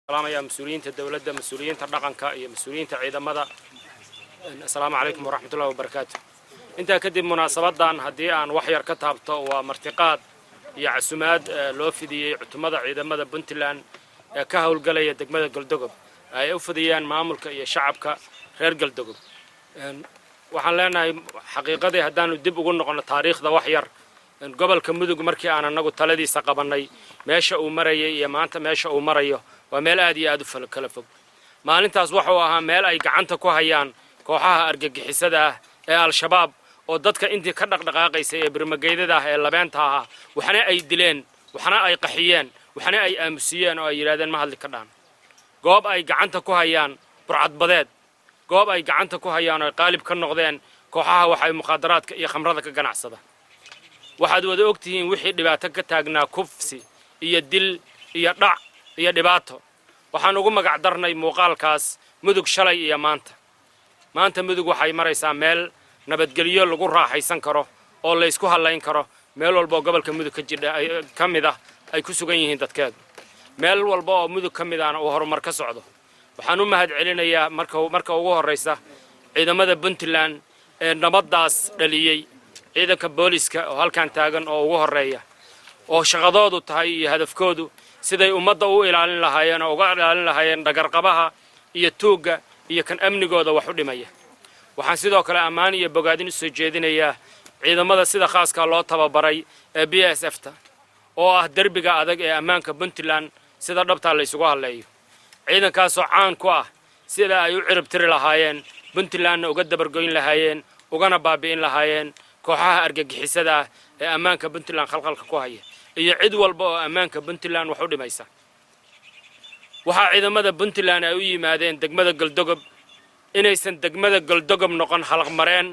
السلام يا مسؤولين الدولة مسؤولين الرقنكا يا مسؤولين عيدا مدى السلام عليكم ورحمة الله وبركاته. أنت كدي مناسبات دان هدي عن وحير كتابته ومرتقات يا عسماد لوفدي اعتماد عيدا مدى بنتلان كهول قلية دق مدى قلدقب أوفديان معاملك يا شعبك غير قلدقب وحنا حقيقة هدان الدب وقلنا قلنا تاريخ ذا وحير قبل كمدق مركي أنا نقول تلدي سقبني ماشى ومرية يا ما أنت ماشى ومرية وميل آدي آدو فالكلا فوق maalintaas wuxuu ahaa meel ay gacanta ku hayaan kooxaha argagixisada ah ee al-shabaab oo dadka intii ka dhaqdhaqaaqaysa ee birmageydada ah ee labeenta ah waxna ay dileen waxna ay qaxiyeen waxna ay aamusiyeen oo ay yiraahdeen ma hadli ka dhaan goob ay gacanta ku hayaan burcadbadeed goob ay gacanta ku hayaan oo qaalib ka noqdeen kooxaha waxay muqaadaraadka iyo khamrada ka ganacsada waxaad wada ogtihiin wixii dhibaato ka taagnaa kufsi iyo dil iyo dhac iyo dhibaato waxaan ugu magac darnay muuqaalkaas mudug shalay iyo maanta mudug waxay maraysaa meel nabadgelyo lagu raaxaysan karo oo la isku halayn karo meel walba oo gobolka mudug ka jira kamid ah ay ku sugan yihiin dadkeed meel walba oo mudug kamid ah oo horumar ka socdo waxaan u mahad celinayaa marka ugu horeysa ciidamada Puntland ee nabadaas dhaliyay ciidanka booliska oo halkan taagan oo ugu horeeya oo shaqadoodu tahay iyo hadafkoodu siday ummadda u ilaalin lahaayeen oo uga ilaalin lahaayeen dhagarqabaha iyo tuuga iyo kan amnigooda wax u dhimaya waxaan sidoo kale ammaan iyo bogaadin soo jeedinayaa ciidamada sida khaaska loo tababaray ee BSF-ta oo ah darbiga adag ee ammaanka Puntland sida dhabta la isugu haleeyo ciidankaas oo caan ku ah sida ay u cirib tiri lahaayeen Puntland uga dabargoyn lahaayeen ugana baabi'in lahaayeen kooxaha argagixisada ee ammaanka Puntland khalkhalka ku haya iyo cid walba oo ammaanka Puntland wax u dhimaysa waxa ciidamada Puntland ay u yimaadeen degmada Galdogob inaysan degmada Galdogob noqon halaq mareen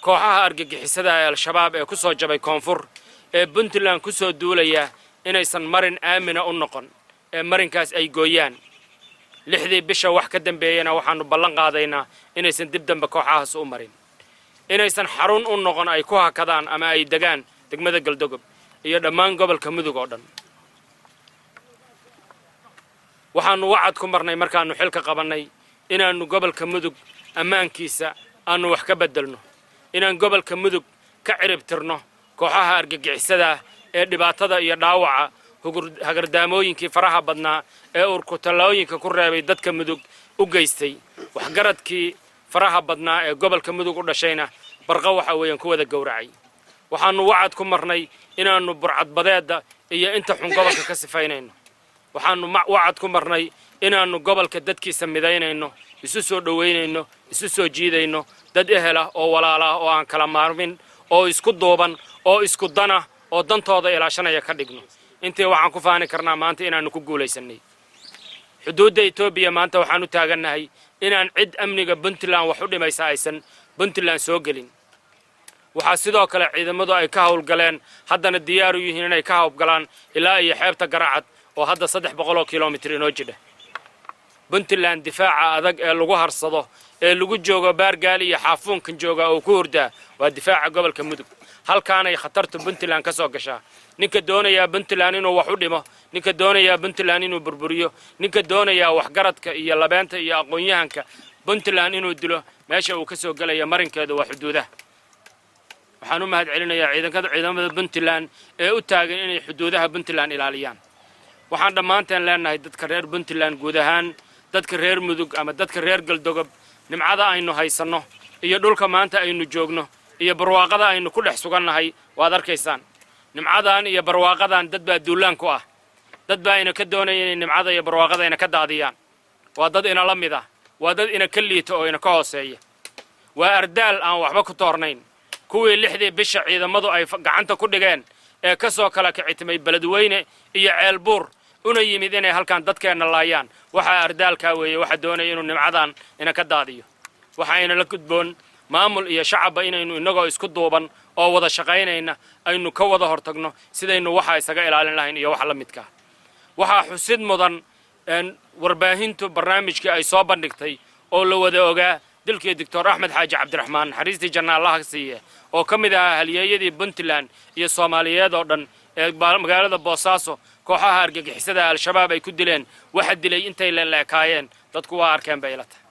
kooxaha argagixisada ee al-shabaab ee ku soo jabay koonfur ee Puntland ku soo duulaya inaysan marin aamina u noqon ee marinkaas ay gooyaan lixdii bisha wax ka dambeeyana waxaanu ballan qaadaynaa inaysan dib dambe kooxahaas u marin inaysan xarun u noqon ay ku hakadaan ama ay degaan degmada Galdogob iyo dhammaan gobolka mudug oo dhan waxaanu wacad ku marnay markaanu xilka qabanay inaanu gobolka mudug ammaankiisa aanu wax ka bedelno inaan gobolka mudug ka cirib tirno kooxaha argagixisada ee dhibaatada iyo dhaawaca hagardaamooyinkii faraha badnaa ee urkutalooyinka ku reebay dadka mudug u geystay waxgaradkii faraha badnaa ee gobolka mudug u dhashayna barqa waxa weeyaan ku wada gowracay waxaanu wacad ku marnay inaanu burcadbadeeda iyo inta xun gobolka ka sifaynayno waxaanu wacad ku marnay inaanu gobolka dadkiisa midaynayno isu soo dhaweynayno isu soo jiidayno dad ehela oo walaala oo aan kala maarmin oo isku duuban oo isku dana oo dantooda ilaashanaya ka dhigno intii waxaan ku faani karnaa maanta inaanu ku guulaysanay xuduudda Itoobiya maanta waxaan u taaganahay inaan cid amniga Puntland wax u dhimaysa aysan Puntland soo gelin waxaa sidoo kale ciidamadu ay ka hawlgaleen haddana diyaar u yihiin inay ka hawlgalaan ilaa iyo xeebta Garacad oo hadda 300 kilomitir inoo jidha Puntland difaaca adag ee lagu harsado ee lagu joogo baargaal iyo xaafuunkan jooga oo ku hurda waa difaaca gobolka mudug halkaan ay khatartu Puntland ka soo gashaa ninka doonaya Puntland inuu wax u dhimo ninka doonaya Puntland inuu burburiyo ninka doonaya waxgaradka iyo labeenta iyo aqoon-yahanka Puntland inuu dilo meesha uu ka soo galaya marinkeeda waa xuduudaha waxaan u mahad celinayaa ciidamada Puntland ee u taagan inay xuduudaha Puntland ilaaliyaan waxaan dhamaanteen leenahay dadka reer Puntland guud ahaan dadka reer mudug ama dadka reer Galdogob nimcada aynu haysano iyo dhulka maanta aynu joogno iyo barwaaqada aynu ku dhex sugannahay waad arkaysaan nimcadan iyo barwaaqadan dad baa duulaan ku ah dad baa ina ka doonayeen nimcada iyo barwaaqada ina ka daadiyaan waa dad ina la mid ah waa dad ina ka liito oo ina ka hooseeya waa ardaal aan waxba ku toornayn kuwii lixdii bisha ciidamadu ay gacanta ku dhigeen ee ka soo kala kicitimay Beledweyne iyo Ceelbuur una yimid inay halkan dadkeena laayaan waxa ardaalka weeye waxa doonay inuu nimcadan ina ka daadiyo waxa ina la gudboon maamul iyo shacabba inaynu inagoo isku duuban oo wada shaqaynayna aynu ka wada hortagno sidaynu waxa isaga ilaalin lahayn iyo wax la midka waxa xusid mudan warbaahintu barnaamijka ay soo bandhigtay oo la wada ogaa dilkii Dr. Axmed Xaaji Cabdiraxmaan xariistii janna Allah siiye oo kamid ah halyeeyadii Puntland iyo Soomaaliyeed oo dhan ee magaalada Boosaaso kooxaha argagixisada al-shabaab ay ku dileen waxa dilay intay leekaayeen dadku waa arkeen bay la tahay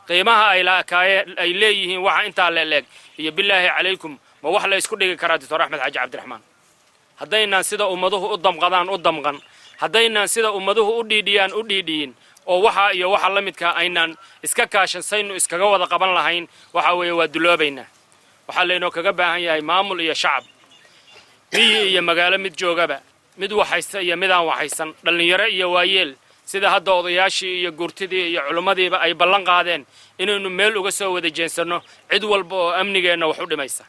qiimaha ay leekaayeen ay leeyihiin waxa intaa leeg iyo billaahi calaykum ma wax la isku dhigi karaa Dr. Axmed Xaaji Cabdiraxmaan haddaynan sida ummaduhu u damqan haddaynan sida ummaduhu u dhiidhiyin oo waxa la midka aynaan iska kaashan saynu iskaga wada qaban lahayn waxa weeye waa duloobaynaa waxa leeno kaga baahan yahay maamul iyo shacab iyo magaalo mid joogaba mid waxaysta iyo mid aan waxaysan dhalinyaro iyo waayeel sida hadda odayaashii iyo gurtidii iyo culimadiiba ay ballan qaadeen inaynu meel uga soo wada jeensano cid walba oo amnigeena wax u dhimaysa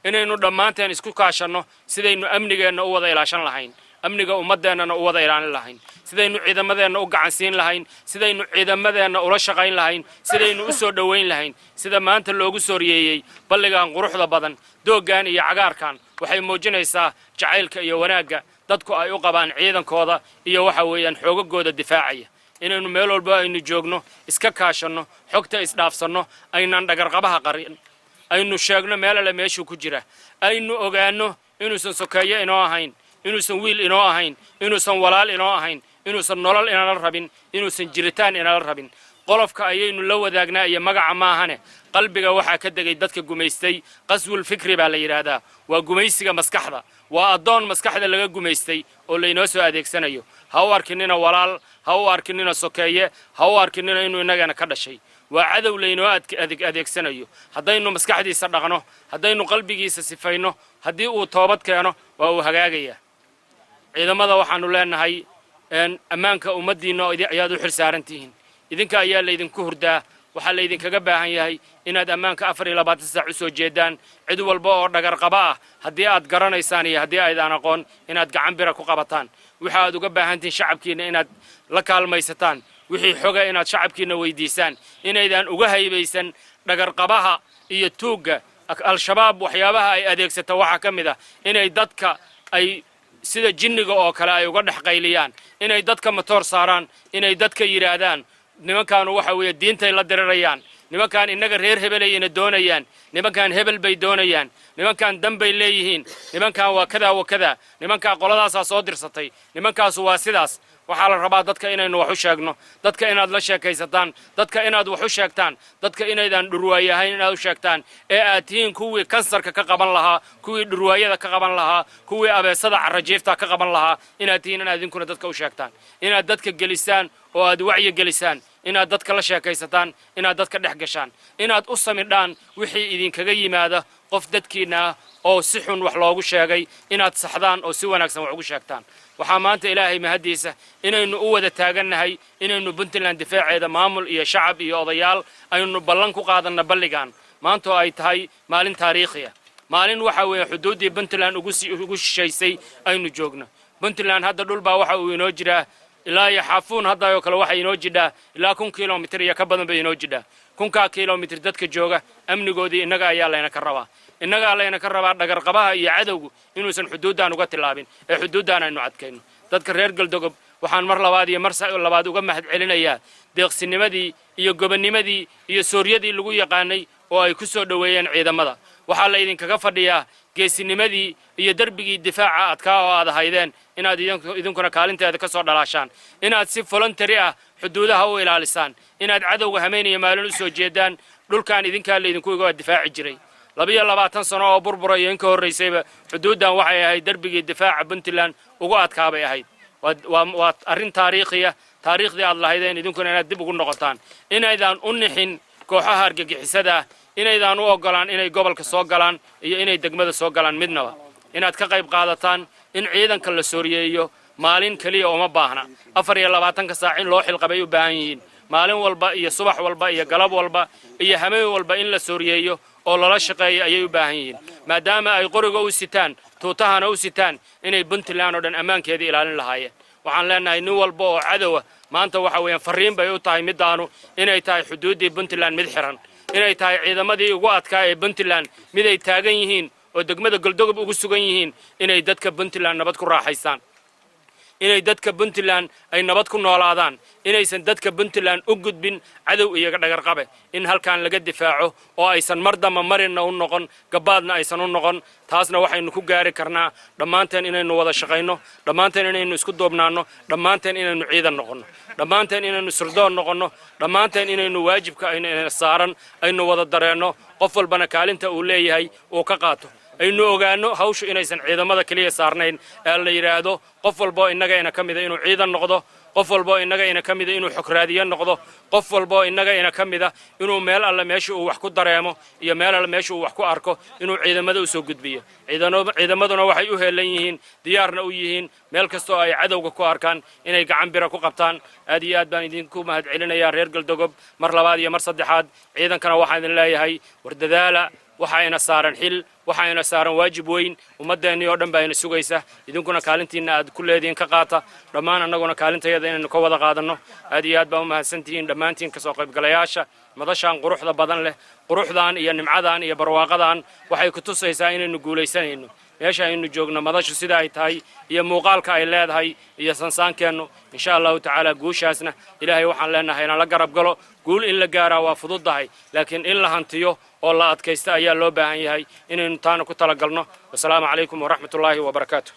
inaynu dhammaanteen isku kaashanno sidaynu amnigeena u wada ilaashan lahayn amniga ummadeennana u wada ilaalin lahayn sidaynu ciidamadeena u gacansiin lahayn sidaynu ciidamadeena ula shaqayn lahayn sidaynu u soo dhaweyn lahayn sida maanta loogu sooriyeeyay balligan quruxda badan doogan iyo cagaarkan waxay muujinaysaa jacaylka iyo wanaagga dadku ay u qabaan ciidankooda iyo waxa weeyaan xoogagooda difaacaya inaynu meel walba aynu joogno iska kaashanno xogta isdhaafsanno aynan dhagarqabaha qarin aynu sheegno meel alle meeshuu ku jira aynu ogaano inuusan sokeeyo inoo ahayn inuusan wiil inoo ahayn inuusan walaal inoo ahayn inuusan nolol inala rabin inuusan jiritaan inala rabin qolofka ayaynu la wadaagnaa iyo magaca maahane qalbiga waxaa ka degay dadka gumaystay qaswul fikri baa la yidhaahdaa waa gumaysiga maskaxda waa addoon maskaxda laga gumaystay oo laynoo soo adeegsanayo ha u arkinina walaal ha u arkinina sokeeye ha u arkinina inuu innagana ka dhashay waa cadow laynoo adeegsanayo haddaynu maskaxdiisa dhaqno haddaynu qalbigiisa sifayno haddii uu toobad keeno waa uu hagaagayaa ciidamada waxaanu leenahay ammaanka ummaddiinna ayaad u xilsaaran tihiin idinka ayaa laydinku hurdaa waxaa laydinkaga baahan yahay inaad ammaanka 24 saac u soo jeedaan cid walba oo dhagarqaba ah haddii aad garanaysaan iyo haddii aydaan aqoon inaad gacan bira ku qabataan waxa aad uga baahan tihiin shacabkiina inaad la kaalmaysataan wixii xoga inaad shacabkiina weydiisaan inaydaan uga haybaysan dhagarqabaha iyo tuugga al-shabaab waxyaabaha ay adeegsato waxa ka mid ah inay dadka ay sida jinniga oo kale ay uga dhaxqayliyaan inay dadka matoor saaraan inay dadka yiraahdaan nimankan waxa weeye diintay la dirirayaan nimankan inaga reer hebelayna doonayaan nimankan hebel bay doonayaan nimankan danbay leeyihiin nimankan waa kada nimanka qoladaas soo dirsatay nimankaas waa sidaas waxaa la rabaa dadka inaynu wax u sheegno dadka inaad la sheekaysataan dadka inaad wax u sheegtaan dadka inaydan dhurwaayahayn inaad u sheegtaan ee aad tihiin kuwii kansarka ka qaban lahaa kuwii dhurwaayada ka qaban lahaa kuwii abeesada carajiifta ka qaban lahaa inaad tihiin inaad idinkuna dadka u sheegtaan inaad dadka gelisaan oo aad wacyi gelisaan inaad dadka la sheekaysataan inaad dadka dhex gashaan inaad u samidhaan wixii idinkaga yimaada qof dadkiina oo si xun wax loogu sheegay inaad saxdaan oo si wanaagsan wax ugu sheegtaan waxaa maanta ilaahay mahadiisa inaynu u wada taagannahay inaynu Puntland difaaceeda maamul iyo shacab iyo odayaal aynu ballan ku qaadanna balligan maanta ay tahay maalin taariikhi ah maalin waxa weeye xuduudii Puntland ugu shisheysay aynu joogno Puntland hadda dhul baa waxa uu inoo jiraa ilaa yaxafuun hadda oo kale waxa inoo jidhaa ilaa 1 kiiloomitir iyo ka badan bay inoo jidhaa 1 kiiloomitir dadka jooga amnigoodii inaga ayaa layna ka rabaa dhagarqabaha iyo cadowgu inuusan xuduudaan uga tilaabin ee xuduudaan aynu cadkayno dadka reer Galdogob waxaan mar labaad iyo mar labaad uga mahad celinayaa deeqsinimadii iyo gobonimadii iyo sooriyadii lagu yaqaanay oo ay ku soo dhaweeyeen ciidamada waxaa la idinkaga fadhiyaa geesinimadii iyo darbigii difaaca adkaa oo aad haydeen inaad idinkuna kaalinteeda ka soo dhalaashaan inaad si voluntary ah xuduudaha u ilaalisaan inaad cadowga hameynaya maalin u soo jeedaan dhulkan idinka la idinku iga difaaci jiray 22 sano oo burburaya in ka horeysayba xuduudan waxay ahayd darbigii difaaca Puntland ugu adkaabay ahayd waa arrin taariikhiya taariikhdii aad lahaydeen idinkuna inaad dib ugu noqotaan inaydaan u nixin kooxaha argagixisada inaydaan u ogolaan inay gobolka soo galaan iyo inay degmada soo galaan midnaba inaad ka qayb qaadataan in ciidanka la sooriyeeyo maalin kaliya uma baahna 24 saac in loo xilqabay u baahan yihiin maalin walba iyo subax walba iyo galab walba iyo hameen walba in la sooriyeeyo oo lala shaqeeyo ayay u baahan yihiin maadaama ay qoriga u sitaan tuutahana u sitaan inay Puntland oo dhan ammaankeeda ilaalin lahaayeen waxaan leenahay nin walba oo cadow maanta waxa weeyaan fariin bay u tahay midaanu inay tahay xuduudii Puntland mid xiran inay tahay ciidamadii ugu adkaa ee Puntland mid ay taagan yihiin oo degmada Galdogob ugu sugan yihiin inay dadka Puntland nabad ku raaxaystaan inay dadka Puntland ay nabad ku noolaadaan inaysan dadka Puntland u gudbin cadow iyaga dhagarqabe in halkaan laga difaaco oo aysan mardama marina u noqon gabaadna aysan u noqon taasna waxaynu ku gaari karnaa dhammaanteen inaynu wada shaqayno dhammaanteen inaynu isku doobnaano dhammaanteen inaynu ciidan noqono dhammaanteen inaynu sirdoon noqono dhammaanteen inaynu waajibka aynu saaran aynu wada dareeno qof walbana kaalinta uu leeyahay oo ka qaato aynu ogaano hawshu inaysan ciidamada kaliya saarnayn ee la yiraahdo qof walba inaga ina kamid inuu ciidan noqdo qof walba inaga ina kamid inuu xukraadiye noqdo qof walba inaga ina kamid inuu meel alla meesha uu wax ku dareemo iyo meel alla meesha uu wax ku arko inuu ciidamada u soo gudbiyo ciidamaduna waxay u heelan yihiin diyaarna u yihiin meel kasto ay cadawga ku arkaan inay gacan bira ku qabtaan aad iyo aad baan idinku mahad celinayaa reer Galdogob mar labaad iyo mar saddexaad ciidankana waxaan idin leeyahay war dadaala waxayna saaran xil waxayna saaran waajib weyn ummadeena oo dhan bayna sugaysa idinkuna kaalintiina aad ku leedin ka qaata dhamaan annaguna kaalintayada inaynu ka wada qaadano aad iyo aad baan u mahadsantihiin dhamaantiin ka soo qaybgalayaasha madashan quruxda badan leh quruxdan iyo nimcadan iyo barwaaqadan waxay ku tusaysaa inaynu guuleysanayno meesha aynu joogno madashu sida ay tahay iyo muuqaalka ay leedahay iyo sansaankeennu insha Allah ta'ala guushaasna ilaahay waxaan leenahay in la garab galo guul in la gaara waa fududahay laakiin in la hantiyo oo la adkaysta ayaa loo baahan yahay inaynu taana ku tala galno. Assalaamu calaykum wa rahmatullaahi wa barakaatuh.